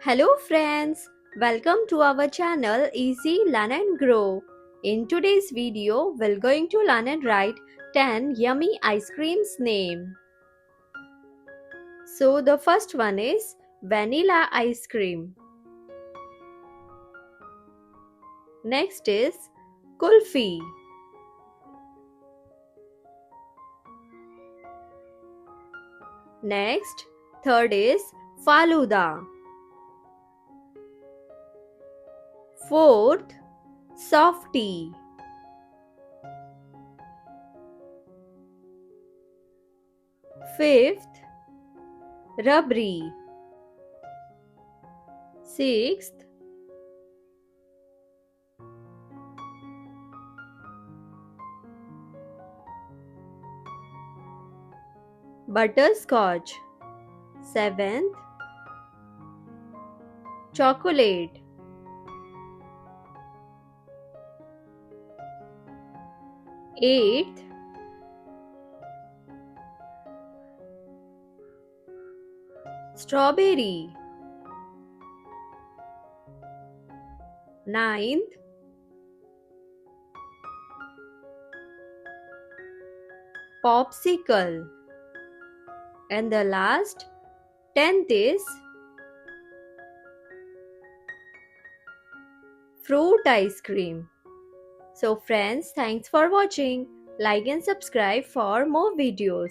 Hello friends, welcome to our channel Easy Learn and Grow. In today's video, we're going to learn and write 10 yummy ice creams name. So the first one is vanilla ice cream. Next is kulfi. Next, third is faluda. Fourth, softy. Fifth, rubbery. Sixth, butterscotch. Seventh, chocolate. Eighth, strawberry. Ninth, popsicle. And the last, 10th is fruit ice cream. So friends, thanks for watching. Like and subscribe for more videos.